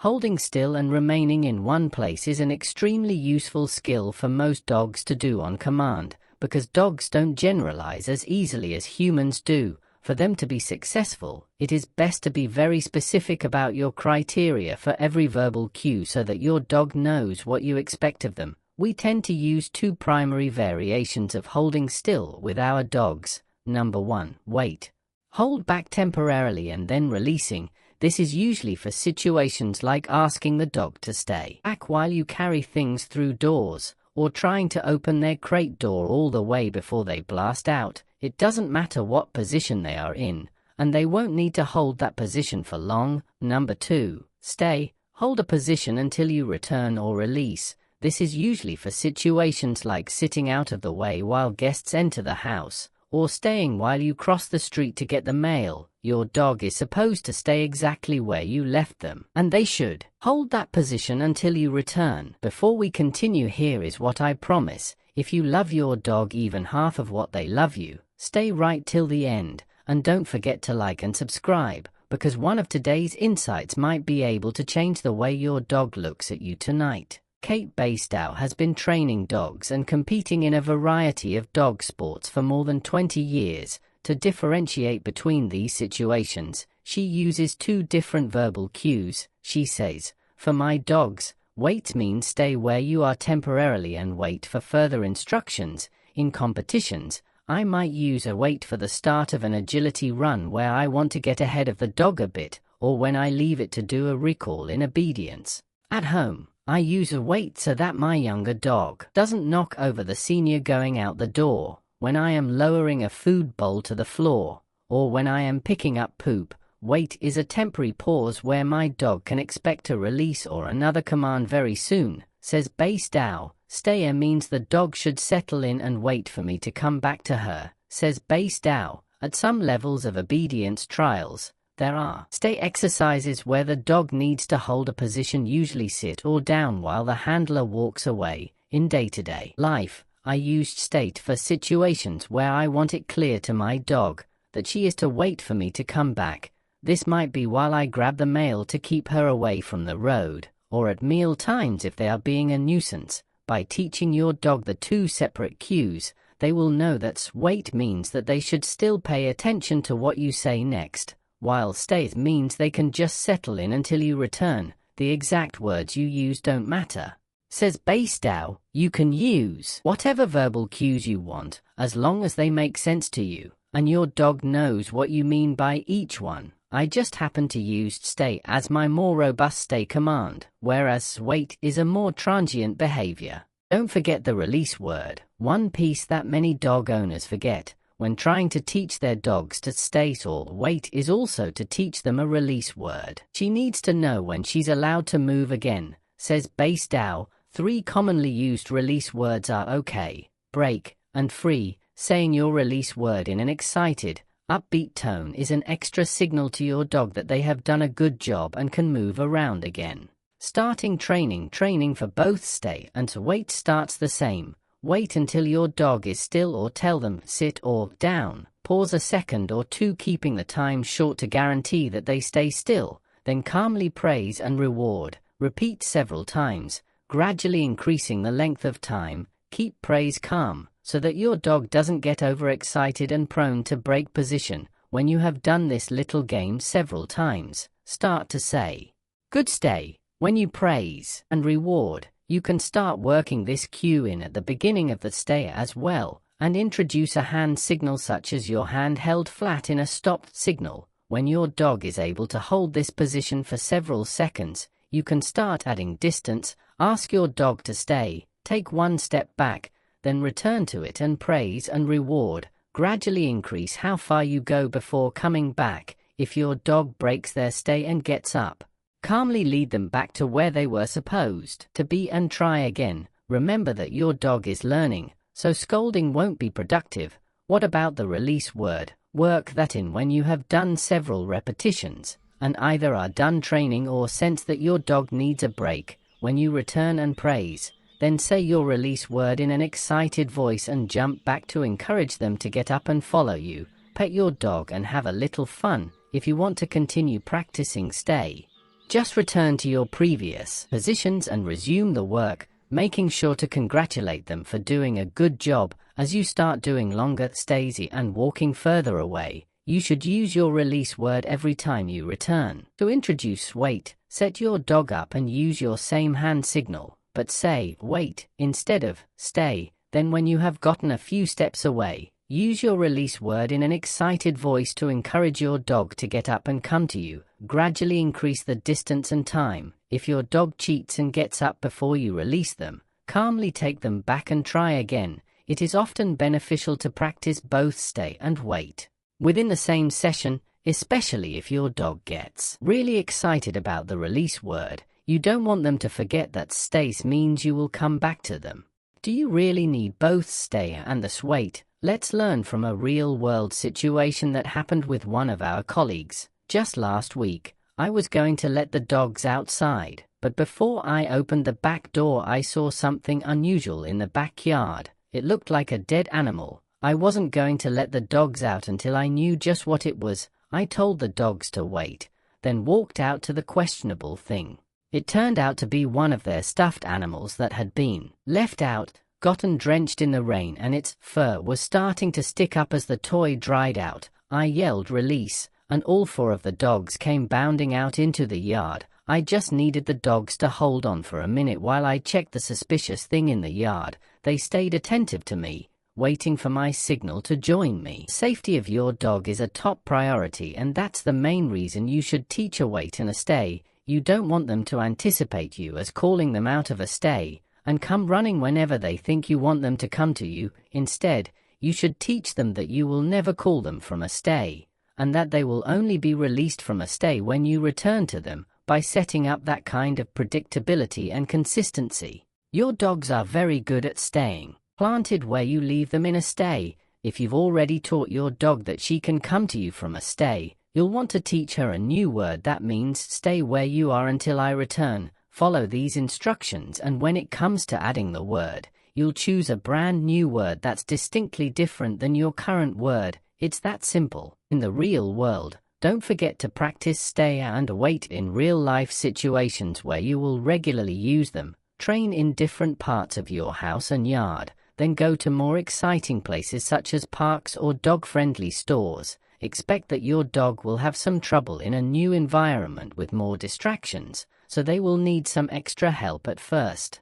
Holding still and remaining in one place is an extremely useful skill for most dogs to do on command, because dogs don't generalize as easily as humans do. For them to be successful, it is best to be very specific about your criteria for every verbal cue so that your dog knows what you expect of them. We tend to use two primary variations of holding still with our dogs. Number 1, wait. Hold back temporarily and then releasing. This is usually for situations like asking the dog to stay back while you carry things through doors, or trying to open their crate door all the way before they blast out. It doesn't matter what position they are in, and they won't need to hold that position for long. Number 2, stay. Hold a position until you return or release. This is usually for situations like sitting out of the way while guests enter the house, or staying while you cross the street to get the mail. Your dog is supposed to stay exactly where you left them, and they should hold that position until you return. Before we continue, here is what I promise. If you love your dog even half of what they love you, stay right till the end, and don't forget to like and subscribe, because one of today's insights might be able to change the way your dog looks at you tonight. Kate Basedow has been training dogs and competing in a variety of dog sports for more than 20 years. To differentiate between these situations, she uses two different verbal cues. She says, "For my dogs, wait means stay where you are temporarily and wait for further instructions. In competitions, I might use a wait for the start of an agility run where I want to get ahead of the dog a bit, or when I leave it to do a recall in obedience. At home, I use a wait so that my younger dog doesn't knock over the senior going out the door, when I am lowering a food bowl to the floor, or when I am picking up poop. Wait is a temporary pause where my dog can expect a release or another command very soon," says Basedow. "Stayer means the dog should settle in and wait for me to come back to her," says Basedow. At some levels of obedience trials, there are stay exercises where the dog needs to hold a position, usually sit or down, while the handler walks away. In day-to-day life, I used state for situations where I want it clear to my dog that she is to wait for me to come back. This might be while I grab the mail to keep her away from the road, or at meal times if they are being a nuisance. By teaching your dog the two separate cues, they will know that wait means that they should still pay attention to what you say next, while stay means they can just settle in until you return. The exact words you use don't matter, says Basedow. You can use whatever verbal cues you want, as long as they make sense to you, and your dog knows what you mean by each one. I just happen to use stay as my more robust stay command, whereas wait is a more transient behavior. Don't forget the release word. One piece that many dog owners forget when trying to teach their dogs to stay or wait is also to teach them a release word. She needs to know when she's allowed to move again, says Basedow. 3 commonly used release words are okay, break, and free. Saying your release word in an excited, upbeat tone is an extra signal to your dog that they have done a good job and can move around again. Starting training for both stay and wait starts the same. Wait until your dog is still or tell them sit or down. Pause a second or two, keeping the time short to guarantee that they stay still. Then calmly praise and reward. Repeat several times, gradually increasing the length of time. Keep praise calm, so that your dog doesn't get overexcited and prone to break position. When you have done this little game several times, start to say, "Good stay." When you praise and reward, you can start working this cue in at the beginning of the stay as well, and introduce a hand signal such as your hand held flat in a stop signal. When your dog is able to hold this position for several seconds, you can start adding distance. Ask your dog to stay, take one step back, then return to it and praise and reward. Gradually increase how far you go before coming back. If your dog breaks their stay and gets up, calmly lead them back to where they were supposed to be and try again. Remember that your dog is learning, so scolding won't be productive. What about the release word? Work that in when you have done several repetitions and either are done training or sense that your dog needs a break. When you return and praise, then say your release word in an excited voice and jump back to encourage them to get up and follow you. Pet your dog and have a little fun. If you want to continue practicing stay, Just return to your previous positions and resume the work, making sure to congratulate them for doing a good job. As you start doing longer stays and walking further away, you should use your release word every time you return. To introduce wait, set your dog up and use your same hand signal, but say wait instead of stay. Then when you have gotten a few steps away, use your release word in an excited voice to encourage your dog to get up and come to you. Gradually increase the distance and time. If your dog cheats and gets up before you release them, calmly take them back and try again. It is often beneficial to practice both stay and wait within the same session, especially if your dog gets really excited about the release word. You don't want them to forget that stay means you will come back to them. Do you really need both stay and the wait? Let's learn from a real-world situation that happened with one of our colleagues. Just last week, I was going to let the dogs outside, but before I opened the back door I saw something unusual in the backyard. It looked like a dead animal. I wasn't going to let the dogs out until I knew just what it was. I told the dogs to wait, then walked out to the questionable thing. It turned out to be one of their stuffed animals that had been left out, gotten drenched in the rain, and its fur was starting to stick up as the toy dried out. I yelled release, and all 4 of the dogs came bounding out into the yard. I just needed the dogs to hold on for a minute while I checked the suspicious thing in the yard. They stayed attentive to me, waiting for my signal to join me. Safety of your dog is a top priority, and that's the main reason you should teach a wait and a stay. You don't want them to anticipate you as calling them out of a stay and come running whenever they think you want them to come to you. Instead, you should teach them that you will never call them from a stay, and that they will only be released from a stay when you return to them. By setting up that kind of predictability and consistency, your dogs are very good at staying planted where you leave them in a stay. If you've already taught your dog that she can come to you from a stay, you'll want to teach her a new word that means stay where you are until I return. Follow these instructions, and when it comes to adding the word, you'll choose a brand new word that's distinctly different than your current word. It's that simple. In the real world, don't forget to practice stay and wait in real-life situations where you will regularly use them. Train in different parts of your house and yard, then go to more exciting places such as parks or dog-friendly stores. Expect that your dog will have some trouble in a new environment with more distractions, so they will need some extra help at first.